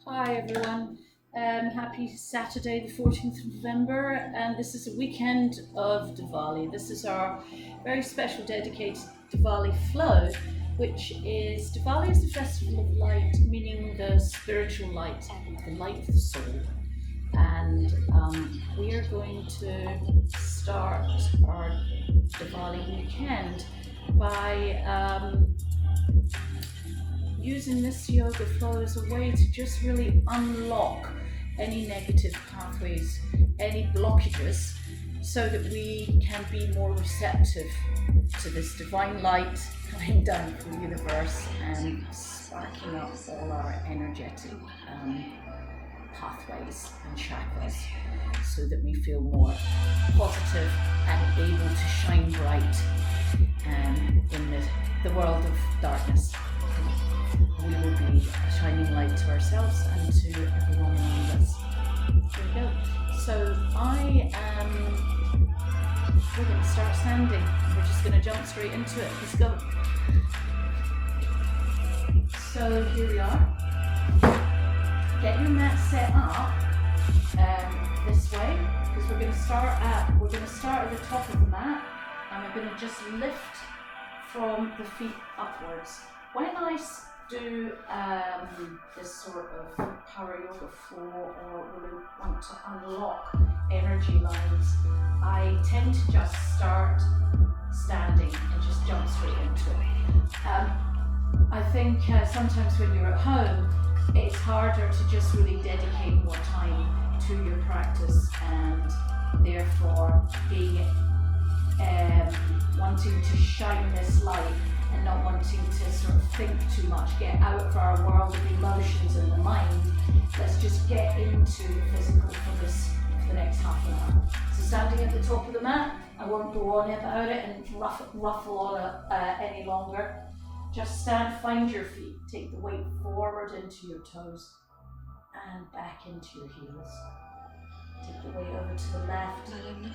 Hi everyone, happy Saturday the 14th of November, and this is a weekend of Diwali. This is our very special dedicated Diwali flow, which is Diwali is the festival of light, meaning the spiritual light, the light of the soul. And we are going to start our Diwali weekend by using this yoga flow as a way to just really unlock any negative pathways, any blockages, so that we can be more receptive to this divine light coming down from the universe and sparking up all our energetic pathways and chakras, so that we feel more positive and able to shine bright in the world of darkness. We will be shining light to ourselves and to everyone around us. Here we go. So we're going to start standing. We're just going to jump straight into it. Let's go. So here we are. Get your mat set up this way, because we're going to start at the top of the mat, and we're going to just lift from the feet upwards. When I do this sort of power yoga floor, or really want to unlock energy lines, I tend to just start standing and just jump straight into it. I think sometimes when you're at home, it's harder to just really dedicate more time to your practice, and therefore being wanting to shine this light and not wanting to sort of think too much, get out of our world of emotions and the mind. Let's just get into the physical for the next half an hour. So standing at the top of the mat, I won't go on about it and ruffle on any longer. Just stand, find your feet, take the weight forward into your toes and back into your heels. Take the weight over to the left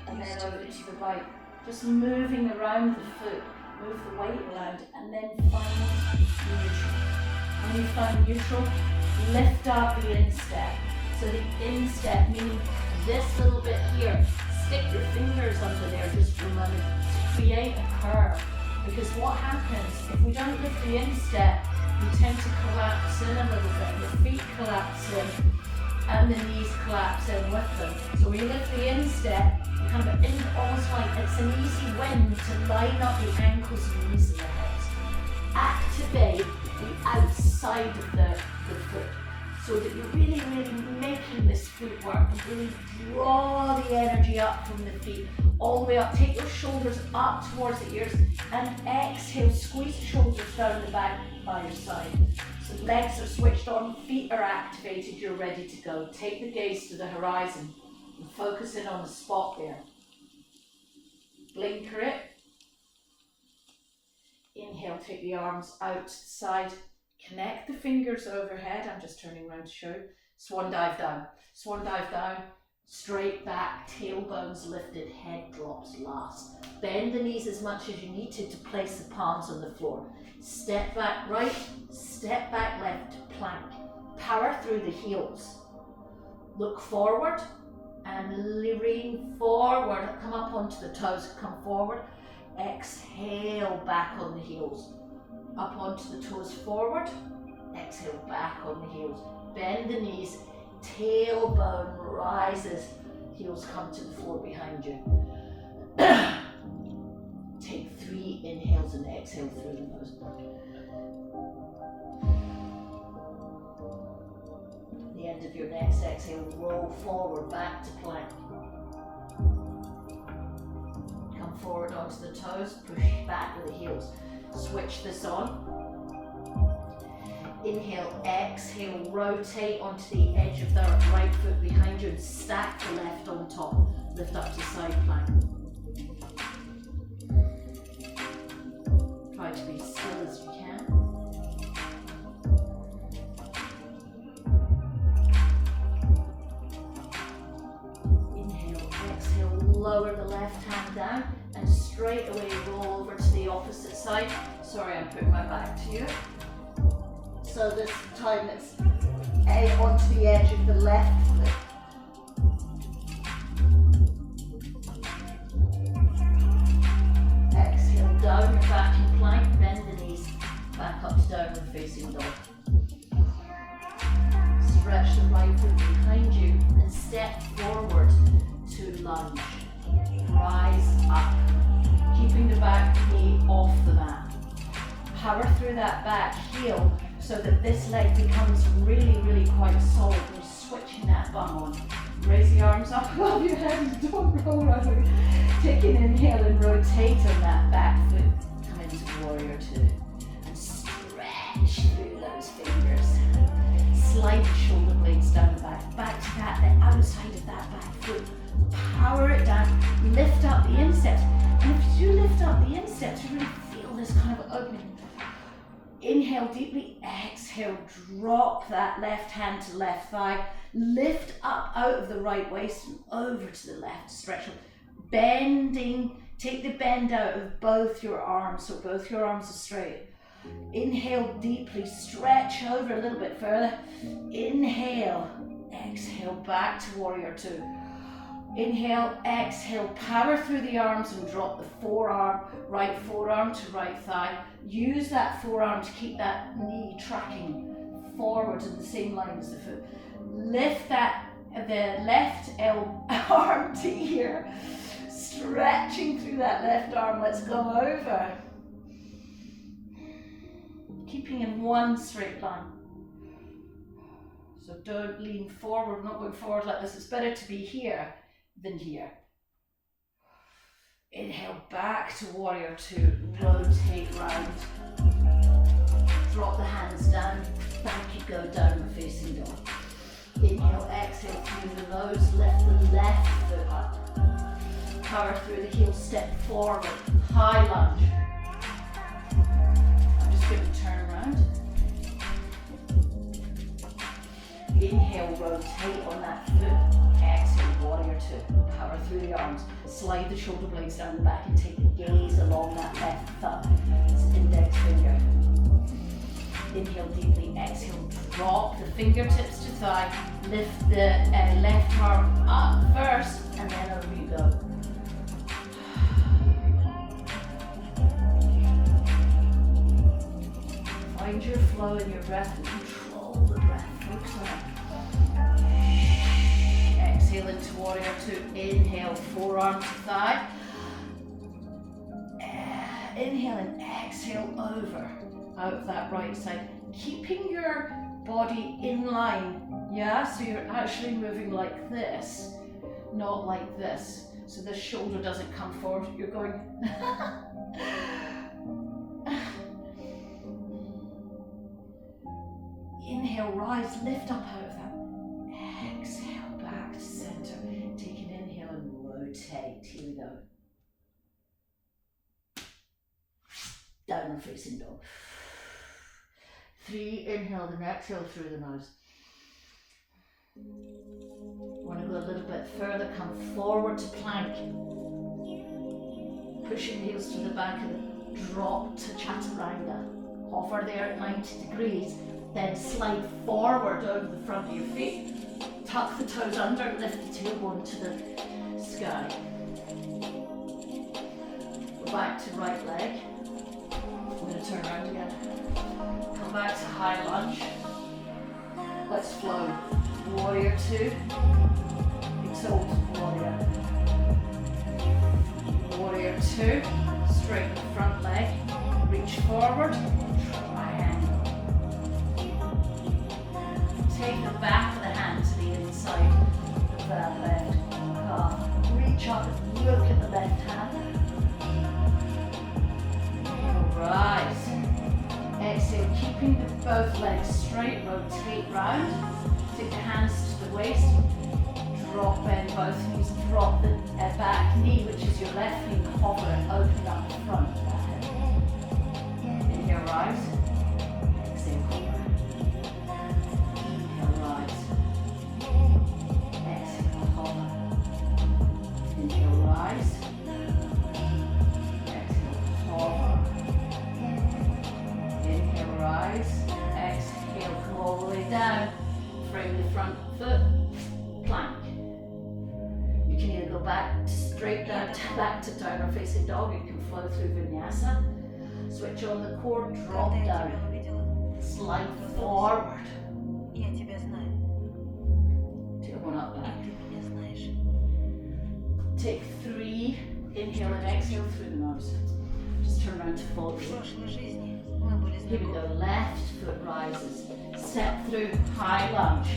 and then over to the right. Just moving around the foot. Move the weight around and then find neutral. When you find neutral, lift up the instep. So the instep, meaning this little bit here, stick your fingers under there, just remember to create a curve. Because what happens, if we don't lift the instep, we tend to collapse in a little bit. The feet collapse in and the knees collapse in with them. So when you lift the instep, kind of almost like it's an easy win to line up the ankles and knees and the hips. Activate the outside of the foot, so that you're really making this footwork and really draw the energy up from the feet all the way up. Take your shoulders up towards the ears and exhale, squeeze the shoulders down the back by your side. So legs are switched on, feet are activated, you're ready to go. Take the gaze to the horizon. Focus in on the spot there. Blinker it. Inhale, take the arms out to the side. Connect the fingers overhead. I'm just turning around to show. Swan dive down. Swan dive down. Straight back, tailbones lifted, head drops last. Bend the knees as much as you need to place the palms on the floor. Step back right, step back left, plank. Power through the heels. Look forward. And lean forward, come up onto the toes, come forward, exhale back on the heels, up onto the toes forward, exhale back on the heels, bend the knees, tailbone rises, heels come to the floor behind you. Take 3 inhales and exhale through the nose. The end of your next exhale, roll forward back to plank. Come forward onto the toes, push back with the heels. Switch this on. Inhale, exhale, rotate onto the edge of the right foot behind you and stack the left on top. Lift up to side plank. Try to be still as you can. Lower the left hand down and straight away roll over to the opposite side. Sorry, I'm putting my back to you. So this time it's onto the edge of the left foot. Exhale, down your back in plank, bend the knees, back up to downward facing dog. Stretch the right foot behind you and step forward to lunge. Rise up, keeping the back knee off the mat. Power through that back heel so that this leg becomes really, really quite solid. We're switching that bum on. Raise the arms up above your head and don't roll around. Take an inhale and rotate on that back foot. Come into warrior two. And stretch through those fingers. Slide the shoulder blades down the back. Back to that, the outside of that back foot. Power it down. Lift up the insteps. And if you do lift up the insteps, you really feel this kind of opening. Inhale deeply, exhale, drop that left hand to left thigh, lift up out of the right waist and over to the left, stretch up, bending, take the bend out of both your arms, so both your arms are straight. Inhale deeply, stretch over a little bit further, inhale, exhale, back to warrior two. Inhale, exhale, power through the arms and drop the forearm, right forearm to right thigh. Use that forearm to keep that knee tracking forward in the same line as the foot. Lift the left arm to here, stretching through that left arm. Let's go over. Keeping in one straight line. So don't lean forward, not going forward like this. It's better to be here than here. Inhale, back to warrior two, rotate round. Drop the hands down, back you go, downward facing dog. Inhale, exhale through the nose, lift the left foot up. Power through the heel, step forward, high lunge. I'm just going to turn around. Inhale, rotate on that foot. Exhale, warrior two. Power through the arms. Slide the shoulder blades down the back and take the gaze along that left thumb. It's index finger. Inhale deeply. Exhale, drop the fingertips to thigh. Lift the left arm up first and then over you go. Find your flow in your breath and control the breath. Focus on it. Exhale into warrior two. Inhale, forearm to thigh. Inhale and exhale over out of that right side. Keeping your body in line. Yeah, so you're actually moving like this, not like this. So the shoulder doesn't come forward. You're going. Inhale, rise, lift up out of that. Exhale, back to center. Take an inhale and rotate. Here we go. Downward facing dog. 3, inhale and exhale through the nose. Want to go a little bit further, come forward to plank. Pushing the heels to the back and drop to chaturanga. Hover there at 90 degrees. Then slide forward over the front of your feet. Tuck the toes under, lift the tailbone to the sky. Go back to right leg. I'm going to turn around again. Come back to high lunge. Let's flow. Warrior two. Exalted warrior. Warrior two. Straighten the front leg. Reach forward. Triangle. Take the back of the hand to the inside of that left calf. Reach up and look at the left hand. Rise. Exhale, keeping both legs straight, rotate round. Take the hands to the waist. Drop in both knees, drop the back knee, which is your left knee, hover and open up the front of that head. Inhale, rise. Exhale, hover. Inhale, rise. Exhale, hover. Inhale, rise. Exhale, hover. Inhale, rise. Exhale, come all the way down. frame the front foot, plank. You can either go back straight down, back to downward facing dog, you can flow through vinyasa, switch on the core, drop down, slide forward. Tail one up back. Take 3, inhale and exhale through the nose. Just turn around to follow. Here we go, left foot rises. Step through, high lunge.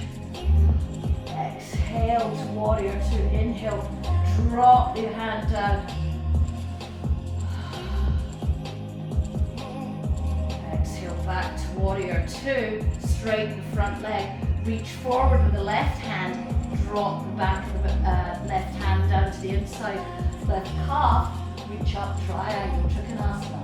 Exhale to warrior 2, inhale, drop your hand down. Exhale back to warrior 2, straighten the front leg. Reach forward with the left hand, drop the back of the left hand down to the inside. Left calf, reach up, triangle, trikonasana.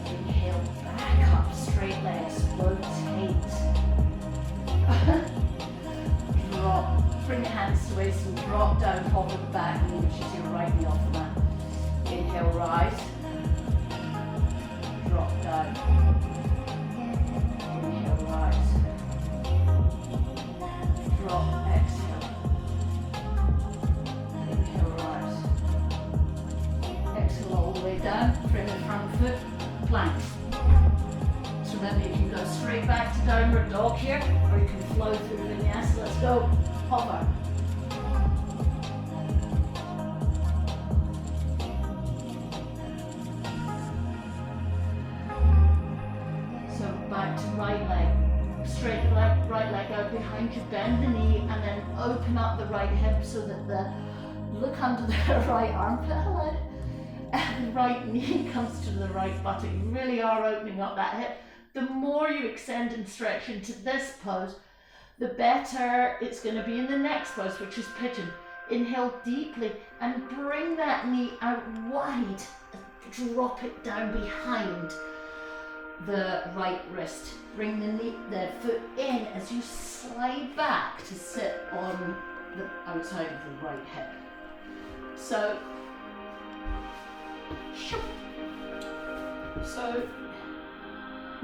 Inhale, back up, straight legs, rotate. Drop, bring your hands to waist and drop down, hover the back knee, which is your right knee off the mat. Inhale, rise. Drop down. Inhale, rise. Drop, exhale. Inhale, rise. Exhale all the way down, frame the front foot, plank. So then you can go straight back to downward dog here, or you can flow through vinyasa. Let's go. Hover. So back to right leg. Straight the leg, right leg out behind you, bend the knee, and then open up the right hip so that look under the right armpit, hello. And the right knee comes to the right buttock. You really are opening up that hip. The more you extend and stretch into this pose, the better it's going to be in the next pose, which is pigeon. Inhale deeply and bring that knee out wide. Drop it down behind the right wrist. Bring the foot in as you slide back to sit on the outside of the right hip. So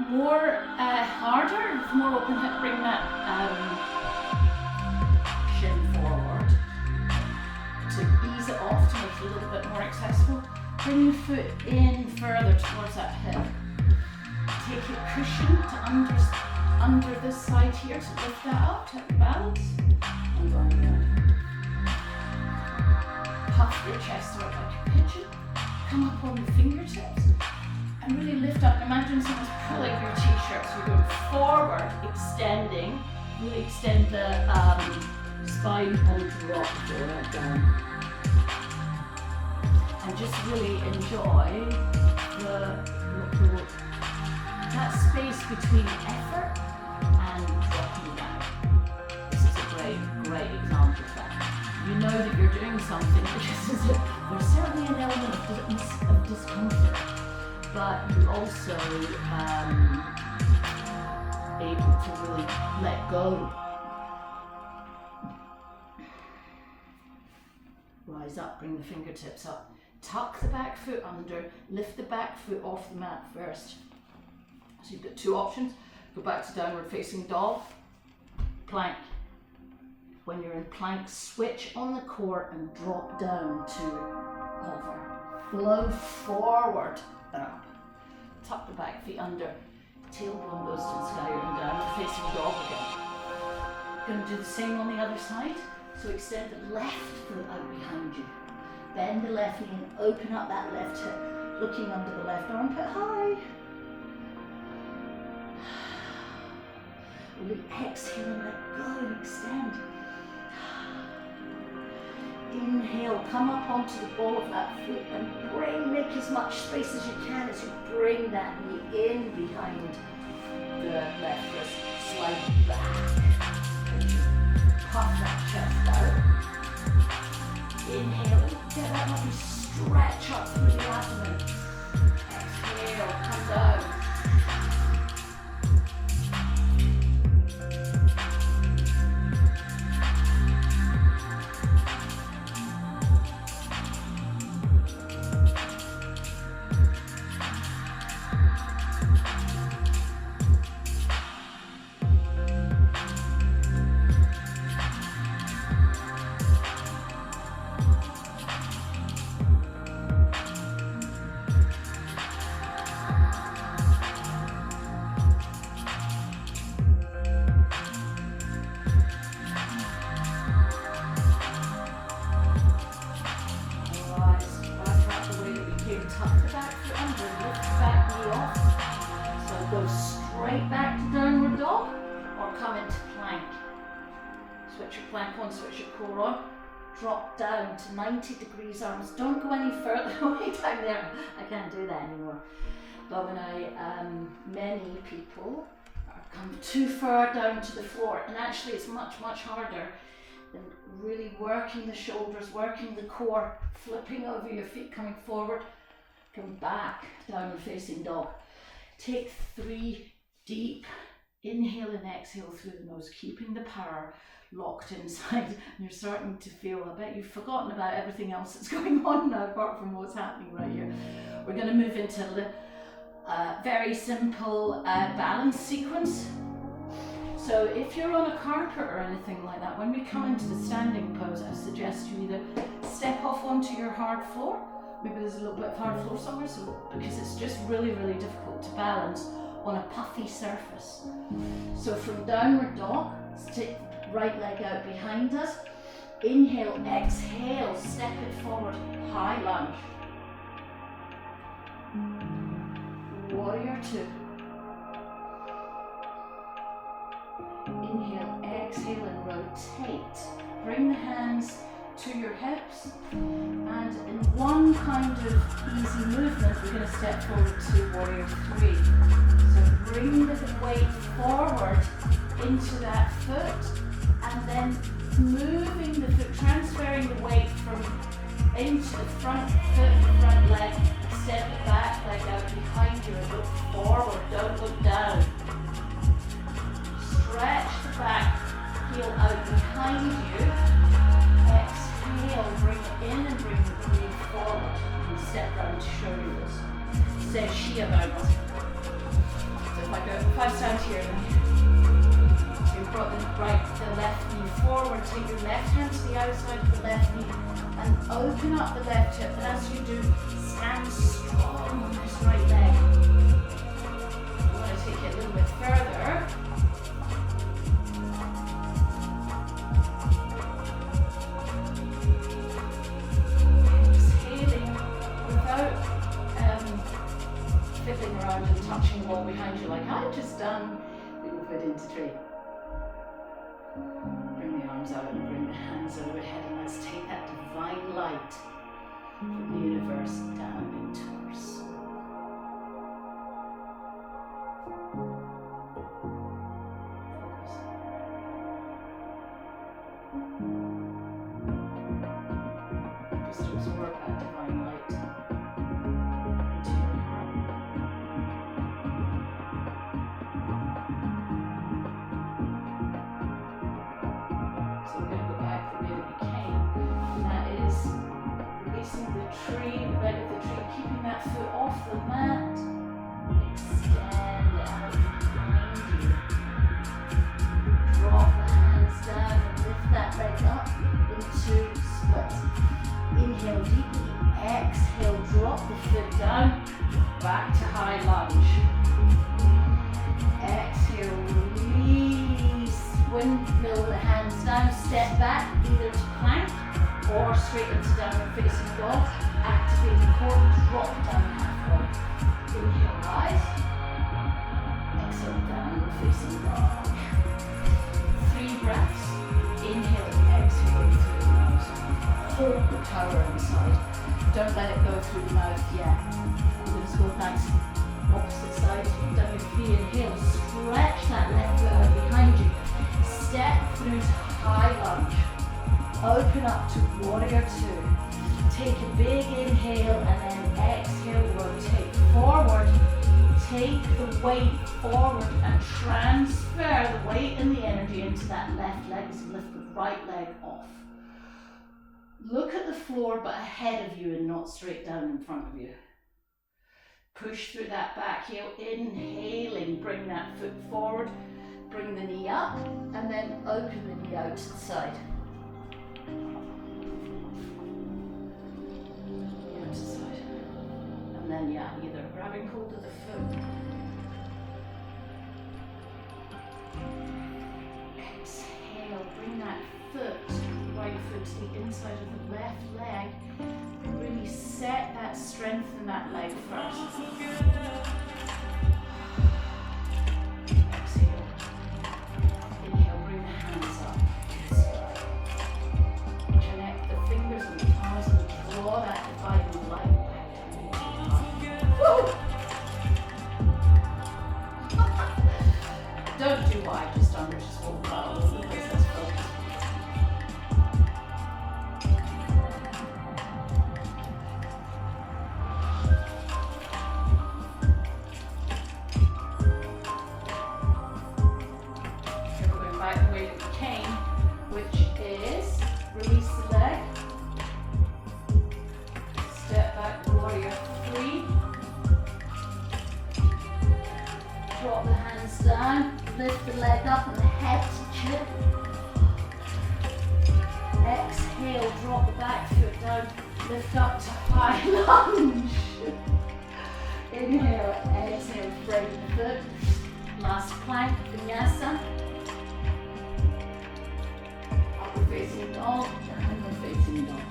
more harder, more open hip, bring that shin forward to ease it off, to make it a little bit more accessible. Bring your foot in further towards that hip. Take your cushion to under this side here to lift that up, take your balance, and going down. Puff your chest out like a pigeon. Come up on the fingertips and really lift up. Imagine someone's pulling your t-shirt. So you're going forward, extending. Really extend the spine and drop the leg down. And just really enjoy that space between effort and dropping down. This is a great example of that. You know that you're doing something, there's certainly an element of discomfort, but you're also able to really let go. Rise up, bring the fingertips up. Tuck the back foot under, lift the back foot off the mat first. So you've got 2 options. Go back to downward facing dog, plank. When you're in plank, switch on the core and drop down to hover. Flow forward and up. Tuck the back feet under. Tailbone goes to the sky and down, facing dog again. Going to do the same on the other side. So extend the left foot out behind you. Bend the left knee and open up that left hip, looking under the left armpit high. Really exhale and let go and extend. Inhale, come up onto the ball of that foot and make as much space as you can as you bring that knee in behind the left wrist. Slide back. Puff that chest out. Inhale, get that lovely stretch up through the abdomen. Exhale, come down. Go straight back to downward dog or come into plank. Switch your plank on, switch your core on. Drop down to 90 degrees arms. Don't go any further away down there. I can't do that anymore. But when many people come too far down to the floor, and actually it's much, much harder than really working the shoulders, working the core, flipping over your feet, coming forward, come back, downward facing dog. Take 3 deep inhale and exhale through the nose, keeping the power locked inside. And you're starting to feel, I bet you've forgotten about everything else that's going on now apart from what's happening right here. We're going to move into a very simple balance sequence. So if you're on a carpet or anything like that, when we come into the standing pose, I suggest you either step off onto your hard floor. Maybe there's a little bit of hard floor somewhere, because it's just really, really difficult to balance on a puffy surface. So from downward dog, stick right leg out behind us. Inhale, exhale, step it forward, high lunge. Warrior 2. Inhale, exhale and rotate. Bring the hands to your hips, and in one kind of easy movement we're going to step forward to warrior 3. So bring the weight forward into that foot, and then moving the foot, transferring the weight from into the front foot, front leg, step the back leg out behind you and look forward, don't look down. Stretch the back heel out behind you. Exhale, bring it in and bring the knee forward. And step round to show you this. Say Shia balance. So if I stand here, so you've brought the left knee forward, take your left hand to the outside of the left knee and open up the left hip. And as you do, stand strong on this right leg. I'm going to take it a little bit further. Fiddling around and touching the wall behind you like I've just done. We will put into tree. Bring the arms out and bring the hands overhead, and let's take that divine light from the universe down into our soul. Focus. Just absorb that divine light. Tree, the leg of the tree, keeping that foot off the mat. Extend it out behind you. Drop the hands down and lift that leg up into split. Inhale deeply, exhale, drop the foot down, back to high lunge. Exhale, release, windmill the hands down, step back either to plank or straight into downward facing dog. Activate the core, drop down halfway. Inhale, rise. Exhale, downward facing dog. 3 breaths. Inhale and exhale through the nose. Hold the power inside. Don't let it go through the mouth yet. We're going to go nice. Opposite side. W3, inhale. Stretch that left foot out behind you. Step through to high lunge. Open up to warrior 2. Take a big inhale and then exhale, rotate forward. Take the weight forward and transfer the weight and the energy into that left leg as you lift the right leg off. Look at the floor but ahead of you and not straight down in front of you. Push through that back heel, inhaling, bring that foot forward, bring the knee up and then open the knee out to the side. And then either grabbing hold of the foot. Exhale, bring that foot, right foot to the inside of the left leg. Really set that strength in that leg first. what I've just done, which is all about all the business focus. Here we're going back the way that we came, which is release the leg, step back, warrior 3, drop the hands down, lift the leg up and the head to chin. Exhale, drop the back foot down, lift up to high lunge. Inhale, exhale, straighten the foot. Last plank, vinyasa. Upward facing dog, downward facing dog.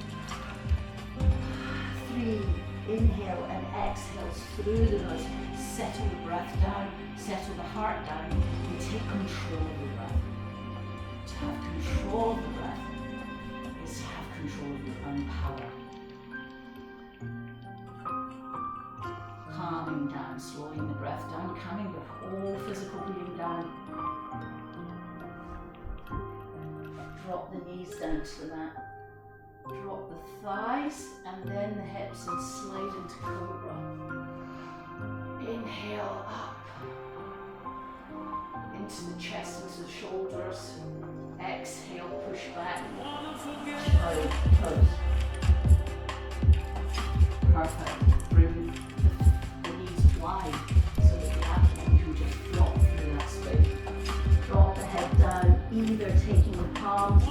3, inhale and exhale through the nose. Settle the breath down, settle the heart down, and take control of the breath. To have control of the breath is to have control of your own power. Calming down, slowing the breath down, calming your whole physical being down. Drop the knees down to the mat. Drop the thighs and then the hips and slide into cobra. Inhale up into the chest, into the shoulders. Exhale, push back. Pose. Perfect. Bring the knees wide so that the abdomen can just drop through that space. Drop the head down, either taking the palms,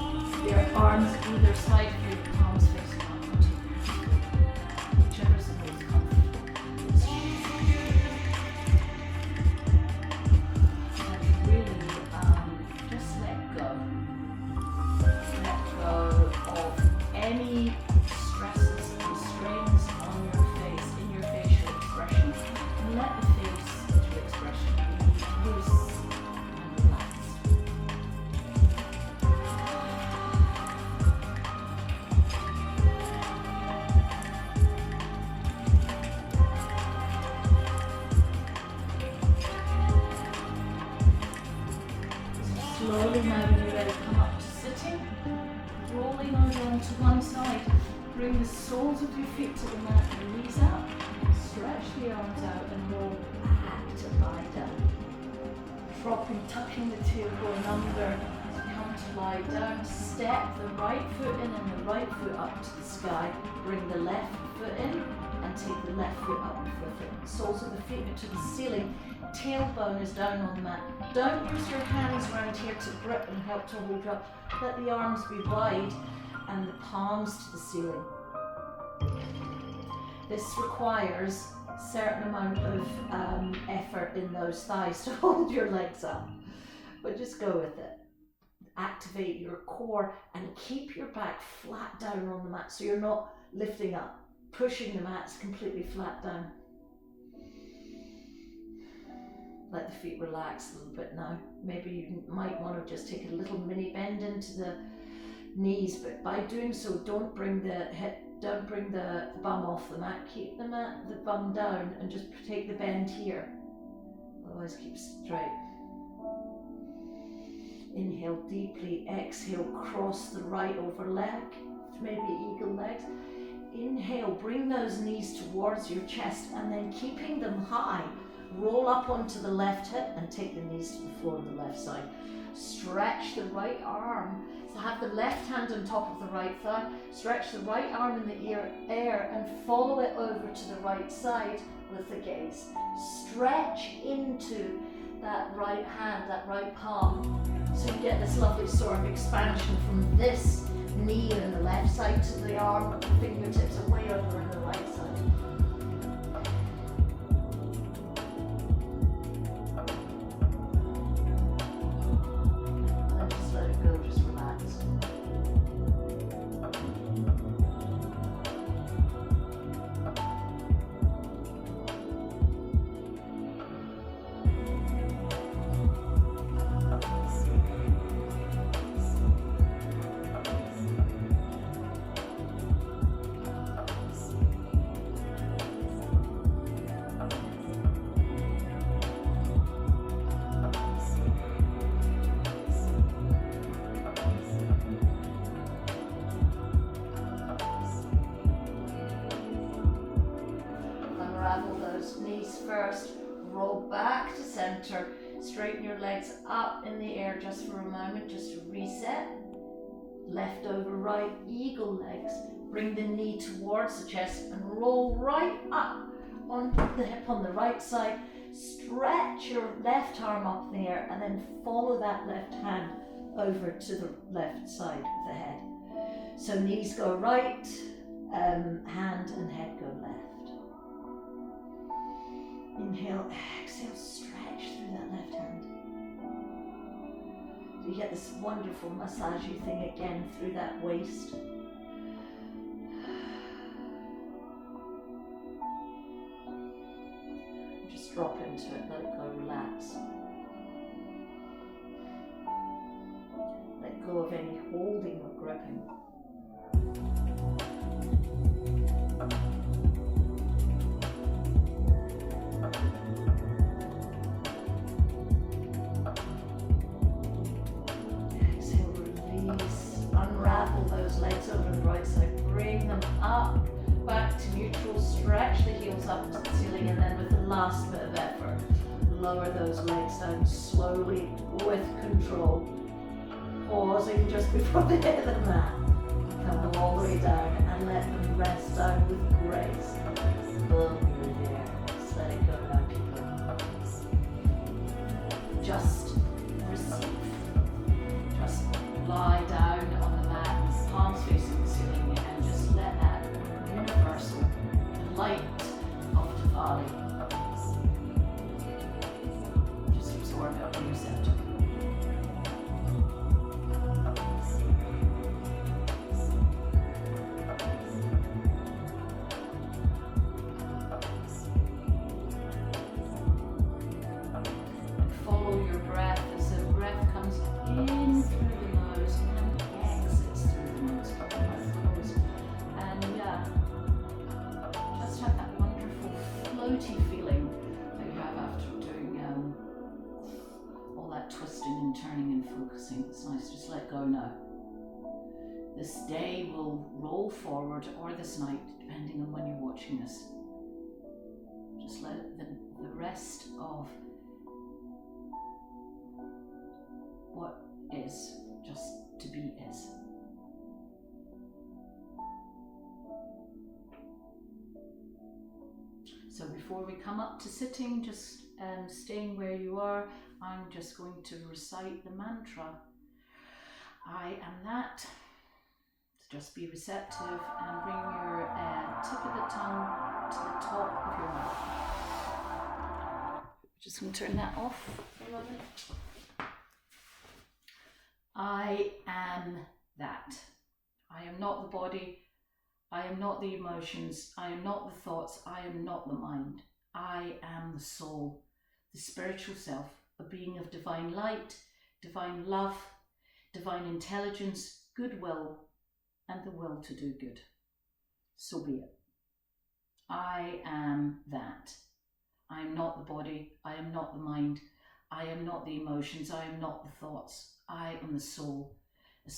your arms either side of your palms facing upward. Whichever is the most comfortable. And really, just let go. Let go of any stresses and strains on your face, in your facial expression. And let the facial expression be loose and relaxed. Slowly now when you're ready, come up to sitting, rolling over onto one side. Bring the soles of your feet to the mat, the knees up, stretch the arms out and roll back to lie down. Dropping, tucking the tailbone under, come to lie down. Step the right foot in and the right foot up to the sky. Bring the left foot in and take the left foot up with it. Soles of the feet into the ceiling. Tailbone is down on the mat. Don't use your hands around here to grip and help to hold you up. Let the arms be wide and the palms to the ceiling. This requires a certain amount of effort in those thighs to hold your legs up, but just go with it. Activate your core and keep your back flat down on the mat so you're not lifting up, pushing the mats completely flat down. Let the feet relax a little bit now. Maybe you might want to just take a little mini bend into the knees, but by doing so, don't bring the bum off the mat. Keep the bum down and just take the bend here. Otherwise, keep straight. Inhale deeply. Exhale, cross the right over leg, maybe eagle legs. Inhale, bring those knees towards your chest and then keeping them high. Roll up onto the left hip and take the knees to the floor on the left side. Stretch the right arm. So have the left hand on top of the right thigh. Stretch the right arm in the air and follow it over to the right side with the gaze. Stretch into that right hand, that right palm. So you get this lovely sort of expansion from this knee on the left side to the arm, but the fingertips are way over on the right side. first. Roll back to center. Straighten your legs up in the air just for a moment, just to reset. Left over right, eagle legs. Bring the knee towards the chest and roll right up on the hip on the right side. Stretch your left arm up in the air and then follow that left hand over to the left side of the head. So knees go right, hand and head go left. Inhale, exhale, stretch through that left hand. So you get this wonderful massagey thing again through that waist. Just drop into it, let it go, relax. Let go of any holding or gripping. Exhale, release. Unravel those legs over on the right side. Bring them up, back to neutral. Stretch the heels up to the ceiling, and then with the last bit of effort, lower those legs down slowly with control. Pausing just before they hit the mat. Come all the way down and let them rest down with grace. Boom, you're there. Just let it go now, people. Just receive. Just lie down on the mat, palms facing the ceiling, and just let that universal light of Diwali just absorb it on your center. Feeling that you have after doing all that twisting and turning and focusing. It's nice, just let go now. This day will roll forward, or this night, depending on when you're watching this. Just let the rest of what is just to be is. So before we come up to sitting, just staying where you are, I'm just going to recite the mantra. I am that. So just be receptive and bring your tip of the tongue to the top of your mouth. Just going to turn that off for a moment. I am that. I am not the body. I am not the emotions, I am not the thoughts, I am not the mind. I am the soul, the spiritual self, a being of divine light, divine love, divine intelligence, goodwill, and the will to do good. So be it. I am that. I am not the body, I am not the mind, I am not the emotions, I am not the thoughts. I am the soul, a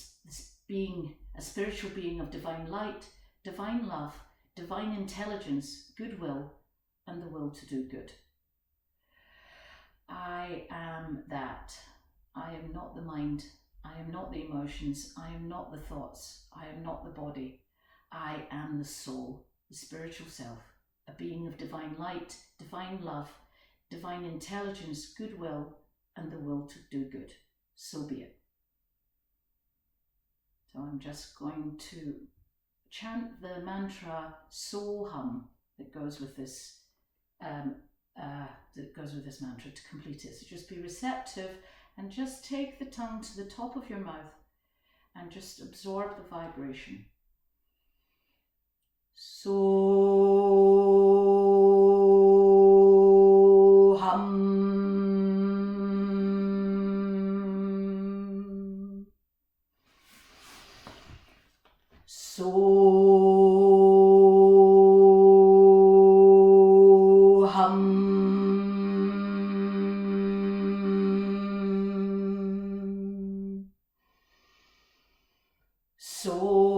spiritual being of divine light, divine love, divine intelligence, goodwill, and the will to do good. I am that. I am not the mind. I am not the emotions. I am not the thoughts. I am not the body. I am the soul, the spiritual self, a being of divine light, divine love, divine intelligence, goodwill, and the will to do good. So be it. So I'm just going to chant the mantra Soham that goes with this mantra to complete it. So just be receptive and just take the tongue to the top of your mouth and just absorb the vibration. Soham. Soham.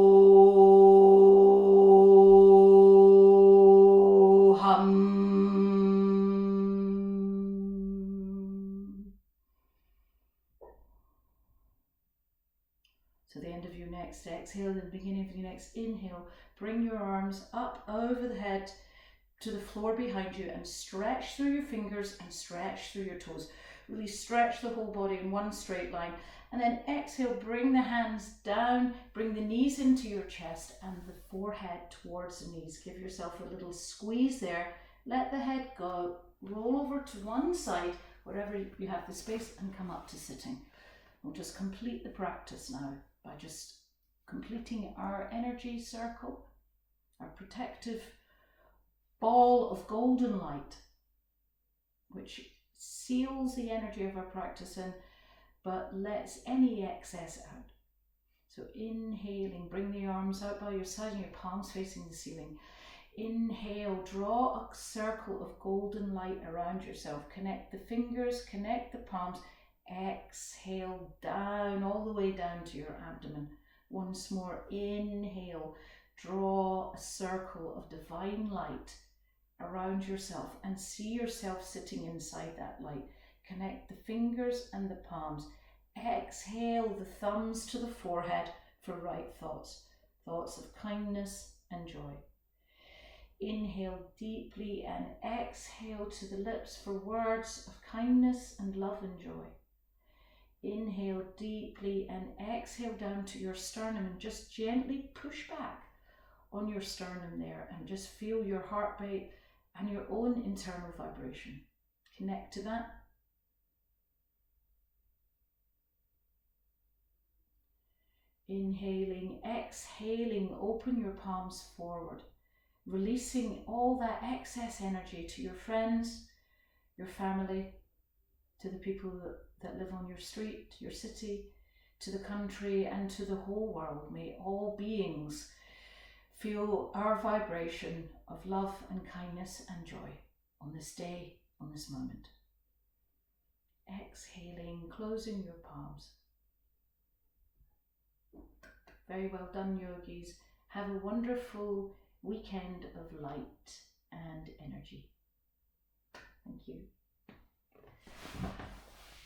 So the end of your next exhale, the beginning of your next inhale, bring your arms up over the head to the floor behind you and stretch through your fingers and stretch through your toes. Really stretch the whole body in one straight line. And then exhale, bring the hands down, bring the knees into your chest and the forehead towards the knees. Give yourself a little squeeze there. Let the head go. Roll over to one side, wherever you have the space, and come up to sitting. We'll just complete the practice now by just completing our energy circle, our protective ball of golden light, which seals the energy of our practice in, but lets any excess out. So inhaling, bring the arms out by your side and your palms facing the ceiling. Inhale, draw a circle of golden light around yourself. Connect the fingers, connect the palms. Exhale, down, all the way down to your abdomen. Once more, inhale, draw a circle of divine light around yourself and see yourself sitting inside that light. Connect the fingers and the palms. Exhale, the thumbs to the forehead for right thoughts, thoughts of kindness and joy. Inhale deeply and exhale to the lips for words of kindness and love and joy. Inhale deeply and exhale down to your sternum and just gently push back on your sternum there and just feel your heartbeat and your own internal vibration. Connect to that. Inhaling, exhaling, open your palms forward, releasing all that excess energy to your friends, your family, to the people that live on your street, your city, to the country and to the whole world. May all beings feel our vibration of love and kindness and joy on this day, on this moment. Exhaling, closing your palms. Very well done, yogis. Have a wonderful weekend of light and energy. Thank you.